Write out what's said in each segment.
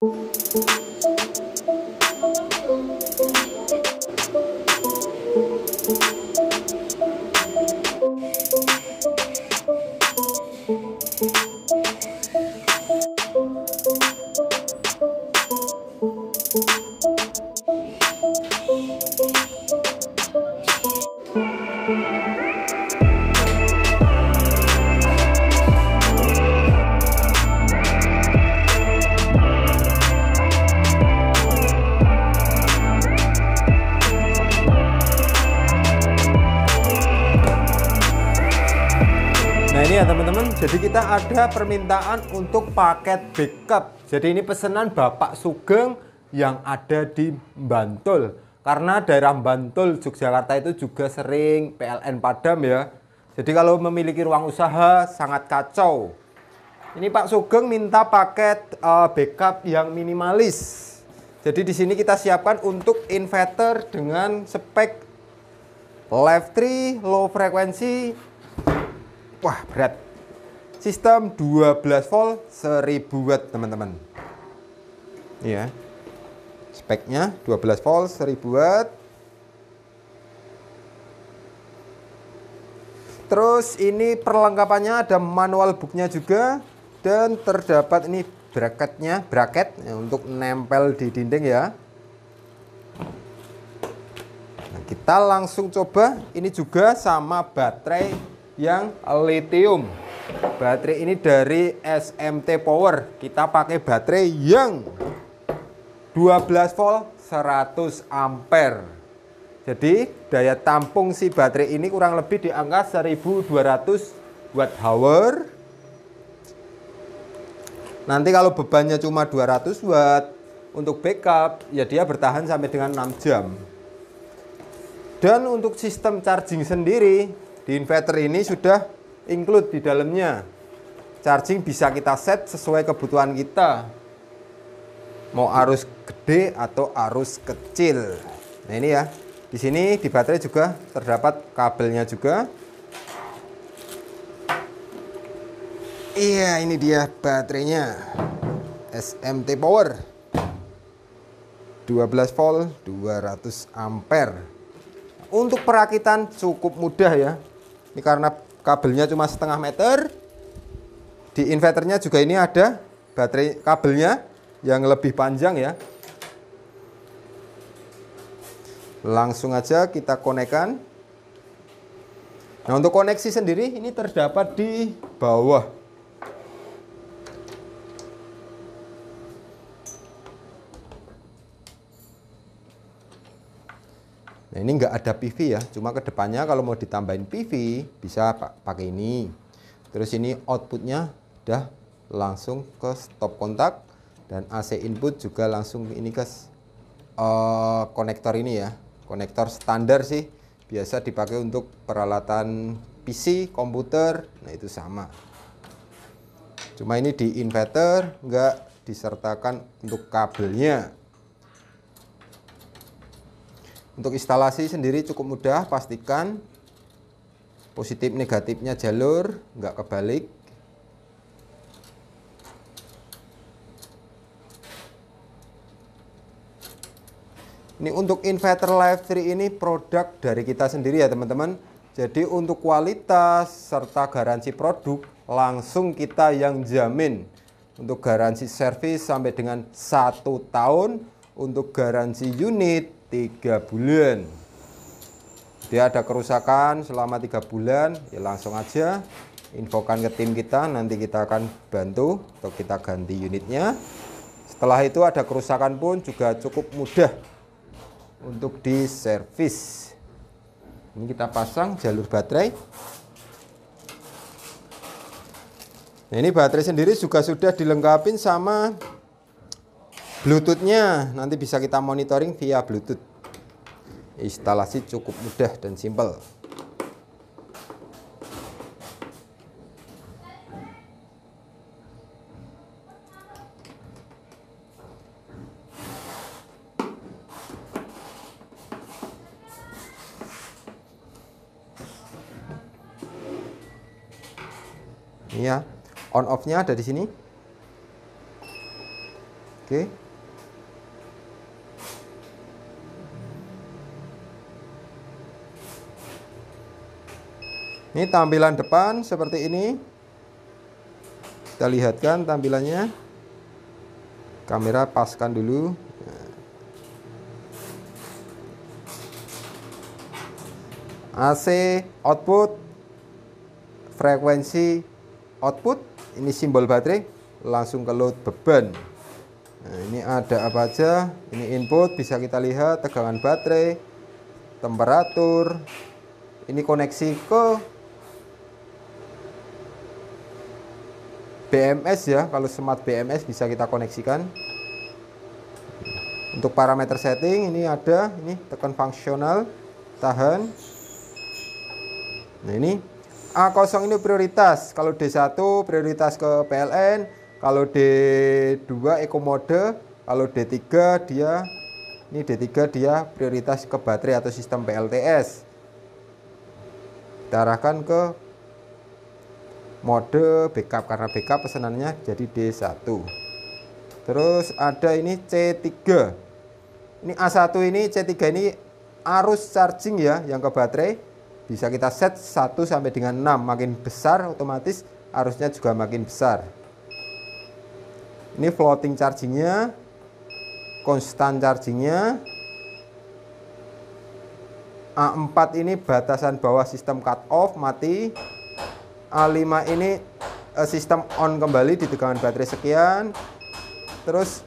Nah ini ya teman-teman, jadi kita ada permintaan untuk paket backup. Jadi ini pesanan Bapak Sugeng yang ada di Bantul. Karena daerah Bantul, Yogyakarta itu juga sering PLN padam ya. Jadi kalau memiliki ruang usaha sangat kacau. Ini Pak Sugeng minta paket backup yang minimalis. Jadi di sini kita siapkan untuk inverter dengan spek Live 3 low frekuensi. Wah berat. Sistem 12 volt 1000 watt teman-teman. Iya. Speknya 12 volt 1000 watt. Terus ini perlengkapannya ada manual booknya juga. Dan terdapat ini bracket untuk nempel di dinding ya. Nah, kita langsung coba. Ini juga sama baterai yang lithium. Baterai ini dari SMT Power. Kita pakai baterai yang 12 volt 100 ampere. Jadi daya tampung si baterai ini kurang lebih di angka 1200 watt hour. Nanti kalau bebannya cuma 200 watt untuk backup, ya dia bertahan sampai dengan 6 jam. Dan untuk sistem charging sendiri di inverter ini sudah include di dalamnya. Charging bisa kita set sesuai kebutuhan kita. Mau arus gede atau arus kecil. Nah ini ya. Di sini di baterai juga terdapat kabelnya juga. Iya, ini dia baterainya. SMT Power. 12 volt 200 ampere. Untuk perakitan cukup mudah ya. Ini karena kabelnya cuma setengah meter. Di inverternya juga ini ada baterai kabelnya yang lebih panjang ya. Langsung aja kita konekkan. Nah untuk koneksi sendiri ini terdapat di bawah. Nah ini nggak ada PV ya, cuma kedepannya kalau mau ditambahin PV bisa pakai ini. Terus ini outputnya udah langsung ke stop kontak dan AC input juga langsung ini ke konektor ini ya, konektor standar sih, biasa dipakai untuk peralatan PC, komputer, nah itu sama. Cuma ini di inverter nggak disertakan untuk kabelnya. Untuk instalasi sendiri cukup mudah, pastikan positif negatifnya jalur nggak kebalik. Ini untuk inverter Live 3 ini produk dari kita sendiri ya teman-teman. Jadi untuk kualitas serta garansi produk langsung kita yang jamin. Untuk garansi servis sampai dengan 1 tahun, untuk garansi unit 3 bulan. Dia ada kerusakan selama 3 bulan, ya langsung aja infokan ke tim kita, nanti kita akan bantu untuk kita ganti unitnya. Setelah itu ada kerusakan pun juga cukup mudah untuk diservis. Ini kita pasang jalur baterai. Nah, ini baterai sendiri juga sudah dilengkapi sama Bluetooth-nya, nanti bisa kita monitoring via Bluetooth. Instalasi cukup mudah dan simpel. Ini ya, on off-nya ada di sini. Oke. Ini tampilan depan seperti ini. Kita lihatkan tampilannya. Kamera paskan dulu. AC output, frekuensi output, ini simbol baterai, langsung ke load beban. Nah, ini ada apa aja? Ini input, bisa kita lihat tegangan baterai, temperatur. Ini koneksi ke BMS ya, kalau smart BMS bisa kita koneksikan. Untuk parameter setting ini ada, ini tekan fungsional, tahan. Nah ini A0 ini prioritas, kalau D1 prioritas ke PLN, kalau D2 eco mode, kalau D3 dia, ini D3 dia prioritas ke baterai atau sistem PLTS. Kita arahkan ke mode backup, karena backup pesanannya jadi D1. Terus ada ini C3. Ini A1 ini C3 ini arus charging ya yang ke baterai. Bisa kita set 1 sampai dengan 6, makin besar otomatis arusnya juga makin besar. Ini floating chargingnya, constant chargingnya. A4 ini batasan bawah sistem cut off mati. A5 ini sistem on kembali di tegangan baterai sekian. Terus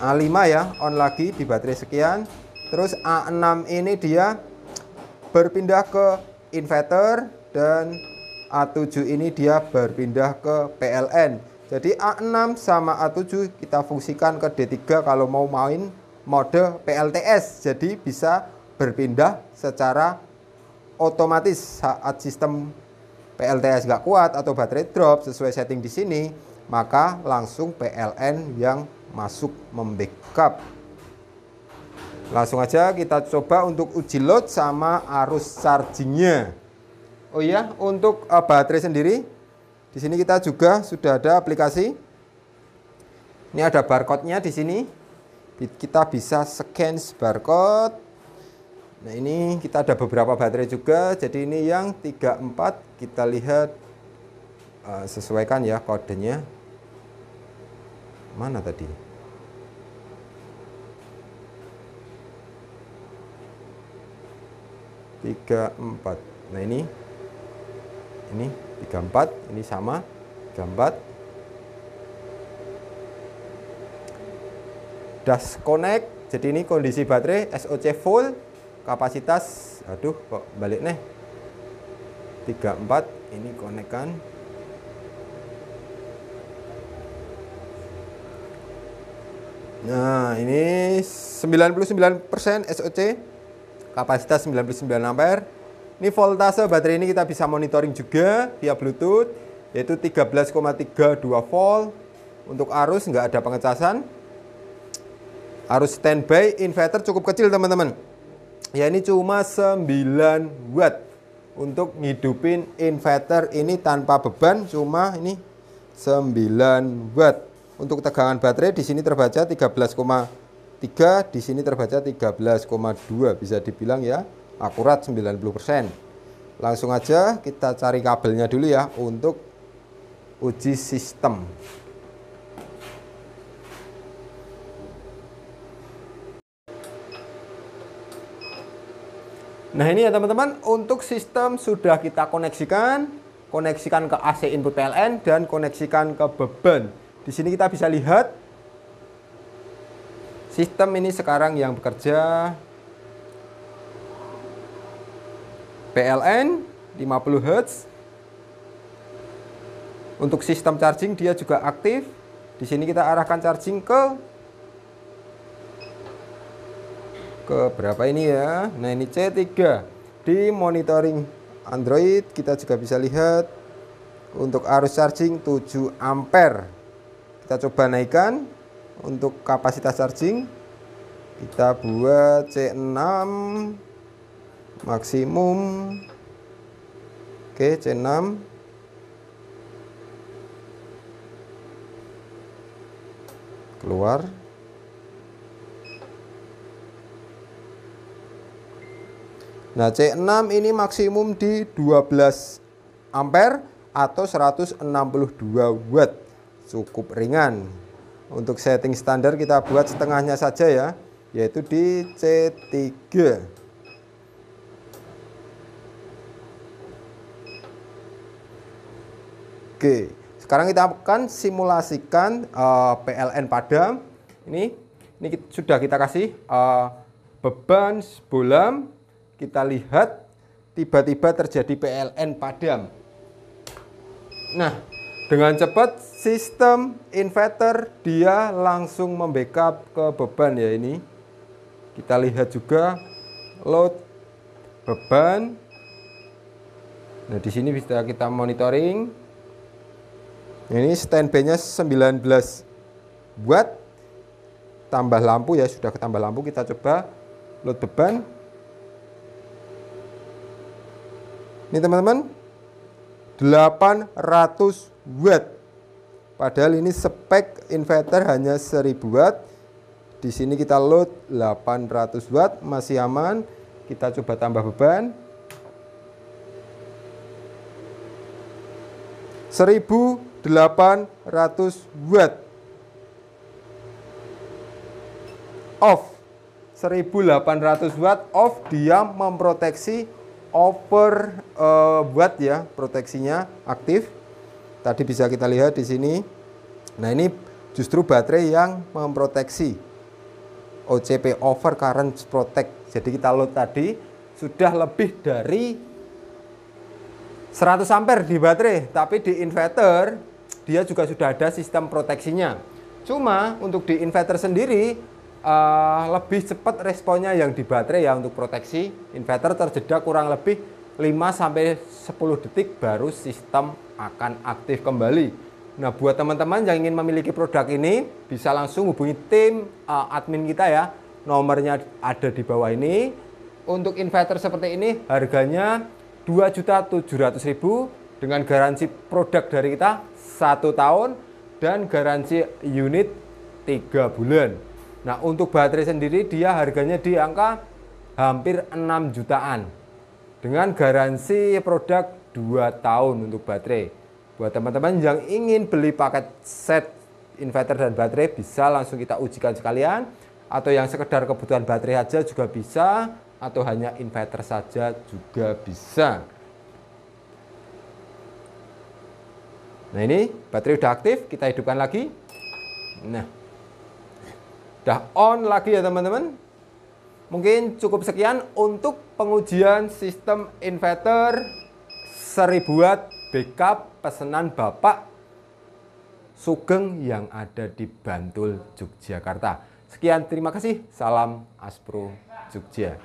A5 ya on lagi di baterai sekian. Terus A6 ini dia berpindah ke inverter, dan A7 ini dia berpindah ke PLN. Jadi A6 sama A7 kita fungsikan ke D3 kalau mau main mode PLTS. Jadi bisa berpindah secara otomatis saat sistem PLTS nggak kuat atau baterai drop sesuai setting di sini, maka langsung PLN yang masuk membackup. Langsung aja kita coba untuk uji load sama arus chargingnya. Oh iya, untuk baterai sendiri di sini kita juga sudah ada aplikasi. Ini ada barcode-nya di sini. Kita bisa scan barcode. Nah, ini kita ada beberapa baterai juga. Jadi ini yang 34 kita lihat, sesuaikan ya kodenya. Mana tadi? 34. Nah ini 34, ini sama 34. Das connect. Jadi ini kondisi baterai SOC full, kapasitas, aduh kok balik nih, 34. Ini connect kan. Nah ini 99% SOC, kapasitas 99 ampere. Ini voltase baterai ini kita bisa monitoring juga via Bluetooth, yaitu 13,32 volt. Untuk arus nggak ada pengecasan. Arus standby inverter cukup kecil teman-teman. Ya ini cuma 9 watt. Untuk ngidupin inverter ini tanpa beban cuma ini 9 watt. Untuk tegangan baterai di sini terbaca 13,3, di sini terbaca 13,2, bisa dibilang ya akurat 90%. Langsung aja kita cari kabelnya dulu ya untuk uji sistem. Nah ini ya teman-teman, untuk sistem sudah kita koneksikan ke AC input PLN dan koneksikan ke beban. Di sini kita bisa lihat sistem ini sekarang yang bekerja PLN 50 Hz. Untuk sistem charging dia juga aktif. Di sini kita arahkan charging ke berapa ini ya. Nah ini C3. Di monitoring Android kita juga bisa lihat untuk arus charging 7 ampere. Kita coba naikkan untuk kapasitas charging. Kita buat C6 maksimum. Oke, C6. keluar. Nah, C6 ini maksimum di 12 ampere atau 162 watt. Cukup ringan. Untuk setting standar kita buat setengahnya saja ya, yaitu di C3. Oke, sekarang kita akan simulasikan PLN padam. Ini sudah kita kasih beban bolam. Kita lihat tiba-tiba terjadi PLN padam. Nah, dengan cepat sistem inverter dia langsung membackup ke beban ya ini. Kita lihat juga load beban. Nah, di sini bisa kita monitoring. Ini standby-nya 19 watt. Tambah lampu ya, sudah ketambah lampu. Kita coba load beban. Ini teman-teman 800 watt. Padahal ini spek inverter hanya 1000 watt. Di sini kita load 800 watt, masih aman. Kita coba tambah beban. 1800 watt. Off. 1800 watt off, dia memproteksi over watt ya, proteksinya aktif. Tadi bisa kita lihat di sini. Nah, ini justru baterai yang memproteksi OCP, over current protect. Jadi kita load tadi sudah lebih dari 100 ampere di baterai, tapi di inverter dia juga sudah ada sistem proteksinya. Cuma untuk di inverter sendiri lebih cepat responnya yang di baterai ya. Untuk proteksi inverter terjeda kurang lebih 5-10 detik baru sistem akan aktif kembali. Nah, buat teman-teman yang ingin memiliki produk ini bisa langsung hubungi tim admin kita ya. Nomornya ada di bawah ini. Untuk inverter seperti ini harganya 2.700.000 dengan garansi produk dari kita 1 tahun dan garansi unit 3 bulan. Nah, untuk baterai sendiri dia harganya di angka hampir 6 jutaan dengan garansi produk 2 tahun untuk baterai. Buat teman-teman yang ingin beli paket set inverter dan baterai bisa langsung kita ujikan sekalian, atau yang sekedar kebutuhan baterai aja juga bisa, atau hanya inverter saja juga bisa. Nah, ini baterai udah aktif, kita hidupkan lagi. Nah, udah on lagi ya teman-teman. Mungkin cukup sekian untuk pengujian sistem inverter 1000 watt backup pesanan Bapak Sugeng yang ada di Bantul, Yogyakarta. Sekian, terima kasih. Salam Aspro Jogja.